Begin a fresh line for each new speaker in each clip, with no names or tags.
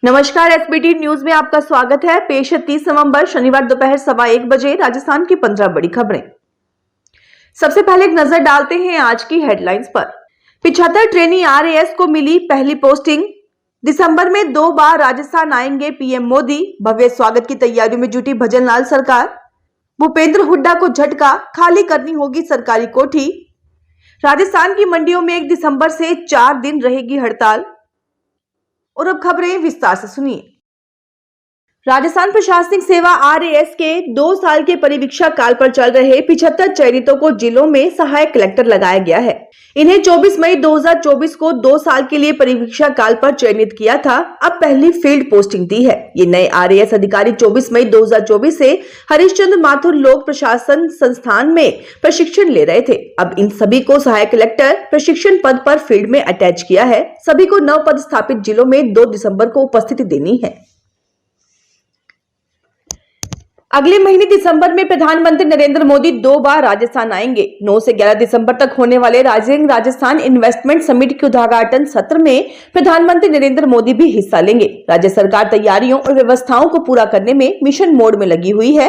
नमस्कार, SBT news में आपका स्वागत है। पेश है 30 नवंबर शनिवार दोपहर 1:15 बजे राजस्थान की 15 बड़ी खबरें। सबसे पहले एक नजर डालते हैं आज की हेडलाइंस पर। 75 ट्रेनी आरएएस को मिली पहली पोस्टिंग। दिसंबर में 2 बार राजस्थान आएंगे पीएम मोदी। भव्य स्वागत की तैयारियों में जुटी भजनलाल सरकार। भूपेंद्र हुड्डा को झटका, खाली करनी होगी सरकारी कोठी। राजस्थान की मंडियों में 1 दिसंबर से 4 दिन रहेगी हड़ताल। और अब खबरें विस्तार से सुनिए। राजस्थान प्रशासनिक सेवा आरएएस के 2 साल के परिवीक्षा काल पर चल रहे 75 चयनितों को जिलों में सहायक कलेक्टर लगाया गया है। इन्हें 24 मई 2024 को 2 साल के लिए परिवीक्षा काल पर चयनित किया था। अब पहली फील्ड पोस्टिंग दी है। ये नए आरएएस अधिकारी 24 मई 2024 से हरिश्चंद्र माथुर लोक प्रशासन संस्थान में प्रशिक्षण ले रहे थे। अब इन सभी को सहायक कलेक्टर प्रशिक्षण पद पर फील्ड में अटैच किया है। सभी को नव पद स्थापित जिलों में 2 दिसंबर को उपस्थिति देनी है। अगले महीने दिसंबर में प्रधानमंत्री नरेंद्र मोदी 2 बार राजस्थान आएंगे। 9 से 11 दिसंबर तक होने वाले राजस्थान इन्वेस्टमेंट समिट के उद्घाटन सत्र में प्रधानमंत्री नरेंद्र मोदी भी हिस्सा लेंगे। राज्य सरकार तैयारियों और व्यवस्थाओं को पूरा करने में मिशन मोड में लगी हुई है।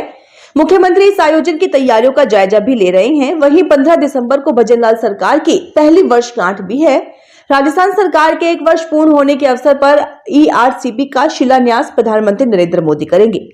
मुख्यमंत्री इस आयोजन की तैयारियों का जायजा भी ले रहे हैं। वहीं 15 दिसंबर को भजनलाल सरकार की पहली वर्षगांठ भी है। राजस्थान सरकार के 1 वर्ष पूर्ण होने के अवसर पर ईआरसीपी का शिलान्यास प्रधानमंत्री नरेंद्र मोदी करेंगे।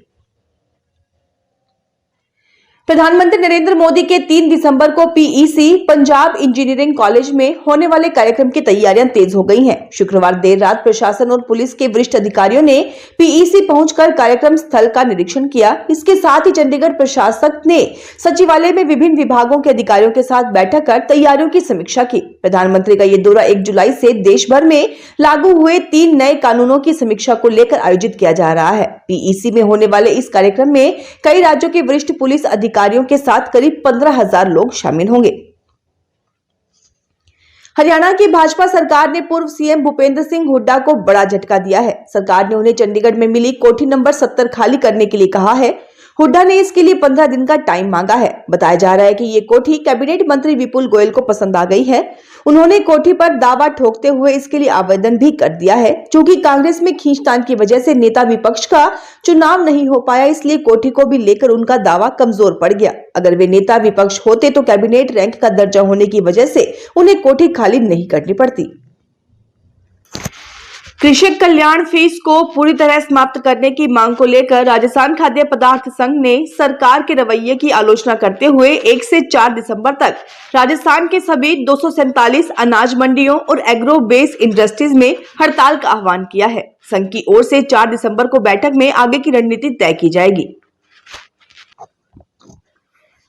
प्रधानमंत्री नरेंद्र मोदी के 3 दिसंबर को पीईसी पंजाब इंजीनियरिंग कॉलेज में होने वाले कार्यक्रम की तैयारियां तेज हो गई हैं। शुक्रवार देर रात प्रशासन और पुलिस के वरिष्ठ अधिकारियों ने पीईसी पहुंचकर कार्यक्रम स्थल का निरीक्षण किया। इसके साथ ही चंडीगढ़ प्रशासक ने सचिवालय में विभिन्न विभागों के अधिकारियों के साथ बैठक कर तैयारियों की समीक्षा की। प्रधानमंत्री का ये दौरा 1 जुलाई से देश भर में लागू हुए 3 नए कानूनों की समीक्षा को लेकर आयोजित किया जा रहा है। पीईसी में होने वाले इस कार्यक्रम में कई राज्यों के वरिष्ठ पुलिस अधिकारियों के साथ करीब 15,000 लोग शामिल होंगे। हरियाणा की भाजपा सरकार ने पूर्व सीएम भूपेंद्र सिंह हुड्डा को बड़ा झटका दिया है। सरकार ने उन्हें चंडीगढ़ में मिली कोठी नंबर 70 खाली करने के लिए कहा है। हुड्डा ने इसके लिए 15 दिन का टाइम मांगा है। बताया जा रहा है कि ये कोठी कैबिनेट मंत्री विपुल गोयल को पसंद आ गई है। उन्होंने कोठी पर दावा ठोकते हुए इसके लिए आवेदन भी कर दिया है। क्योंकि कांग्रेस में खींचतान की वजह से नेता विपक्ष का चुनाव नहीं हो पाया, इसलिए कोठी को भी लेकर उनका दावा कमजोर पड़ गया। अगर वे नेता विपक्ष होते तो कैबिनेट रैंक का दर्जा होने की वजह से उन्हें कोठी खाली नहीं करनी पड़ती। कृषक कल्याण फीस को पूरी तरह समाप्त करने की मांग को लेकर राजस्थान खाद्य पदार्थ संघ ने सरकार के रवैये की आलोचना करते हुए 1 से 4 दिसंबर तक राजस्थान के सभी 247 अनाज मंडियों और एग्रो बेस इंडस्ट्रीज में हड़ताल का आह्वान किया है। संघ की ओर से 4 दिसंबर को बैठक में आगे की रणनीति तय की जाएगी।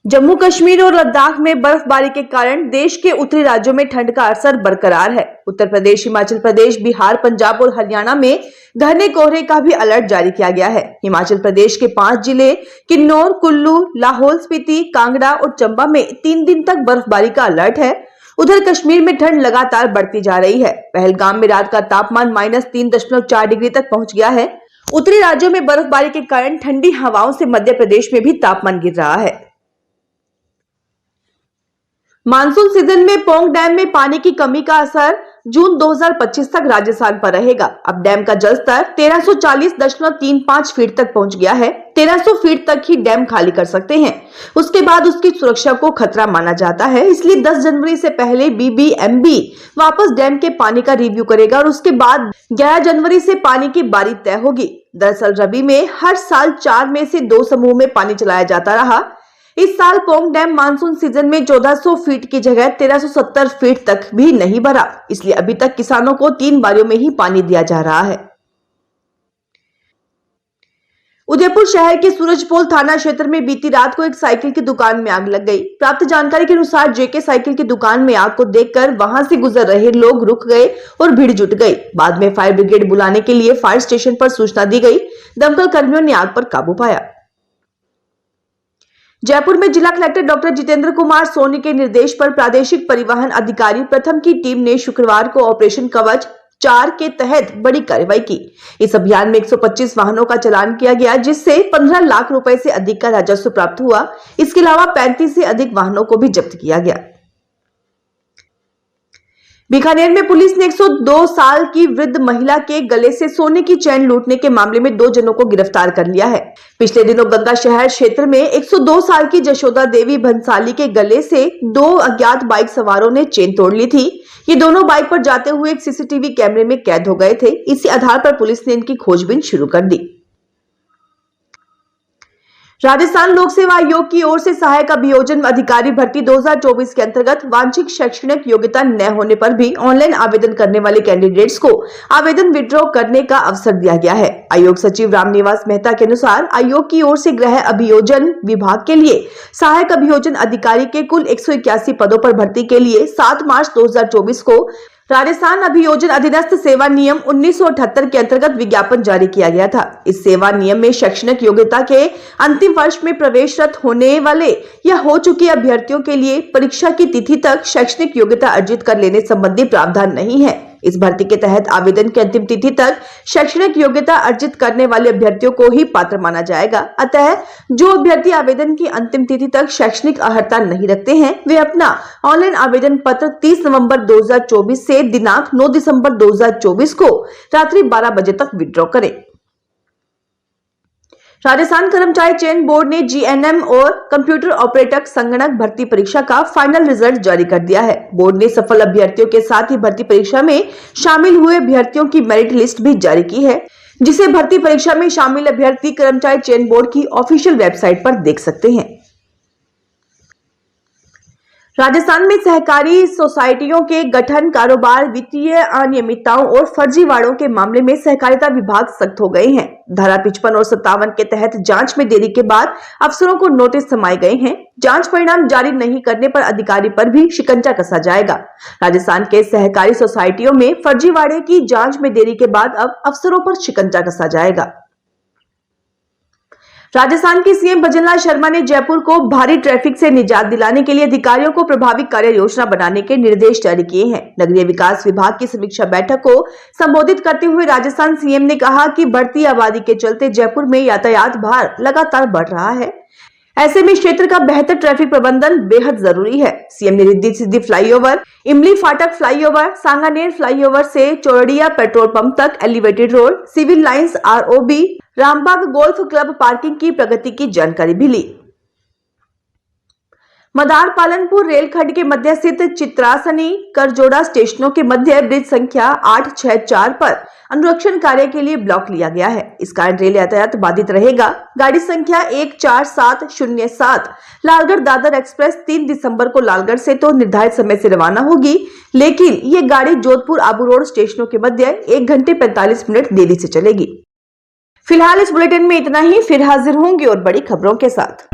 जम्मू कश्मीर और लद्दाख में बर्फबारी के कारण देश के उत्तरी राज्यों में ठंड का असर बरकरार है। उत्तर प्रदेश, हिमाचल प्रदेश, बिहार, पंजाब और हरियाणा में घने कोहरे का भी अलर्ट जारी किया गया है। हिमाचल प्रदेश के 5 जिले किन्नौर, कुल्लू, लाहौल स्पीति, कांगड़ा और चंबा में 3 दिन तक बर्फबारी का अलर्ट है। उधर कश्मीर में ठंड लगातार बढ़ती जा रही है। पहलगाम में रात का तापमान -3.4 डिग्री तक पहुंच गया है। उत्तरी राज्यों में बर्फबारी के कारण ठंडी हवाओं से मध्य प्रदेश में भी तापमान गिर रहा है। मानसून सीजन में पोंग डैम में पानी की कमी का असर जून 2025 तक राजस्थान पर रहेगा। अब डैम का जलस्तर 1340.35 फीट तक पहुंच गया है। 1300 फीट तक ही डैम खाली कर सकते हैं। उसके बाद उसकी सुरक्षा को खतरा माना जाता है। इसलिए 10 जनवरी से पहले बीबीएमबी वापस डैम के पानी का रिव्यू करेगा और उसके बाद 11 जनवरी से पानी की बारी तय होगी। दरअसल रबी में हर साल 4 में से 2 समूह में पानी चलाया जाता रहा। इस साल पोंग डैम मानसून सीजन में 1400 फीट की जगह 1370 फीट तक भी नहीं भरा। इसलिए अभी तक किसानों को 3 बारियों में ही पानी दिया जा रहा है। उदयपुर शहर के सूरजपोल थाना क्षेत्र में बीती रात को एक साइकिल की दुकान में आग लग गई। प्राप्त जानकारी के अनुसार जेके साइकिल की दुकान में आग को देखकर वहां से गुजर रहे लोग रुक गए और भीड़ जुट गई। बाद में फायर ब्रिगेड बुलाने के लिए फायर स्टेशन पर सूचना दी गई। दमकल कर्मियों ने आग पर काबू पाया। जयपुर में जिला कलेक्टर डॉक्टर जितेंद्र कुमार सोनी के निर्देश पर प्रादेशिक परिवहन अधिकारी प्रथम की टीम ने शुक्रवार को ऑपरेशन कवच 4 के तहत बड़ी कार्रवाई की। इस अभियान में 125 वाहनों का चालान किया गया, जिससे 15 लाख रुपए से अधिक का राजस्व प्राप्त हुआ। इसके अलावा 35 से अधिक वाहनों को भी जब्त किया गया। बीकानेर में पुलिस ने 102 साल की वृद्ध महिला के गले से सोने की चेन लूटने के मामले में 2 जनों को गिरफ्तार कर लिया है। पिछले दिनों गंगा शहर क्षेत्र में 102 साल की जशोदा देवी भंसाली के गले से 2 अज्ञात बाइक सवारों ने चेन तोड़ ली थी। ये दोनों बाइक पर जाते हुए एक सीसीटीवी कैमरे में कैद हो गए थे। इसी आधार पर पुलिस ने इनकी खोजबीन शुरू कर दी। राजस्थान लोक सेवा आयोग की ओर से सहायक अभियोजन अधिकारी भर्ती 2024 के अंतर्गत वांछित शैक्षणिक योग्यता न होने पर भी ऑनलाइन आवेदन करने वाले कैंडिडेट्स को आवेदन विड्रॉ करने का अवसर दिया गया है। आयोग सचिव रामनिवास मेहता के अनुसार आयोग की ओर से गृह अभियोजन विभाग के लिए सहायक अभियोजन अधिकारी के कुल 181 पदों पर भर्ती के लिए 7 मार्च 2024 को राजस्थान अभियोजन अधीनस्थ सेवा नियम 1978 के अंतर्गत विज्ञापन जारी किया गया था। इस सेवा नियम में शैक्षणिक योग्यता के अंतिम वर्ष में प्रवेशरत होने वाले या हो चुके अभ्यर्थियों के लिए परीक्षा की तिथि तक शैक्षणिक योग्यता अर्जित कर लेने संबंधी प्रावधान नहीं है। इस भर्ती के तहत आवेदन की अंतिम तिथि तक शैक्षणिक योग्यता अर्जित करने वाले अभ्यर्थियों को ही पात्र माना जाएगा। अतः जो अभ्यर्थी आवेदन की अंतिम तिथि तक शैक्षणिक अर्हता नहीं रखते हैं, वे अपना ऑनलाइन आवेदन पत्र 30 नवंबर 2024 से दिनांक 9 दिसंबर 2024 को रात्रि 12 बजे तक विड्रॉ करें। राजस्थान कर्मचारी चयन बोर्ड ने जीएनएम और कंप्यूटर ऑपरेटर संगणक भर्ती परीक्षा का फाइनल रिजल्ट जारी कर दिया है। बोर्ड ने सफल अभ्यर्थियों के साथ ही भर्ती परीक्षा में शामिल हुए अभ्यर्थियों की मेरिट लिस्ट भी जारी की है, जिसे भर्ती परीक्षा में शामिल अभ्यर्थी कर्मचारी चयन बोर्ड की ऑफिशियल वेबसाइट पर देख सकते हैं। राजस्थान में सहकारी सोसाइटियों के गठन, कारोबार, वित्तीय अनियमितताओं और फर्जीवाड़ों के मामले में सहकारिता विभाग सख्त हो गए हैं। धारा 55 और 57 के तहत जांच में देरी के बाद अफसरों को नोटिस थमाए गए हैं। जांच परिणाम जारी नहीं करने पर अधिकारी पर भी शिकंजा कसा जाएगा। राजस्थान के सहकारी सोसाइटियों में फर्जीवाड़े की जांच में देरी के बाद अब अफसरों पर शिकंजा कसा जाएगा। राजस्थान के सीएम भजनलाल शर्मा ने जयपुर को भारी ट्रैफिक से निजात दिलाने के लिए अधिकारियों को प्रभावी कार्य योजना बनाने के निर्देश जारी किए हैं। नगरीय विकास विभाग की समीक्षा बैठक को संबोधित करते हुए राजस्थान सीएम ने कहा कि बढ़ती आबादी के चलते जयपुर में यातायात भार लगातार बढ़ रहा है। ऐसे में क्षेत्र का बेहतर ट्रैफिक प्रबंधन बेहद जरूरी है। सीएम ने रिद्धि सिद्धि फ्लाईओवर, इमली फाटक फ्लाईओवर, सांगानेर फ्लाईओवर से चौरड़िया पेट्रोल पंप तक elevated road, Civil Lines ROB, Rambagh golf club parking की प्रगति की जानकारी भी ली। मदार पालनपुर रेलखंड के मध्य स्थित चित्रासनी करजोड़ा स्टेशनों के मध्य ब्रिज संख्या 864 पर अनुरक्षण कार्य के लिए ब्लॉक लिया गया है। इस कारण रेल यातायात बाधित रहेगा। गाड़ी संख्या 14707 लालगढ़ दादर एक्सप्रेस 3 दिसंबर को लालगढ़ से तो निर्धारित समय से रवाना होगी, लेकिन ये गाड़ी जोधपुर आबू रोड स्टेशनों के मध्य 1 घंटे 45 मिनट देरी से चलेगी। फिलहाल इस बुलेटिन में इतना ही। फिर हाजिर होंगे और बड़ी खबरों के साथ।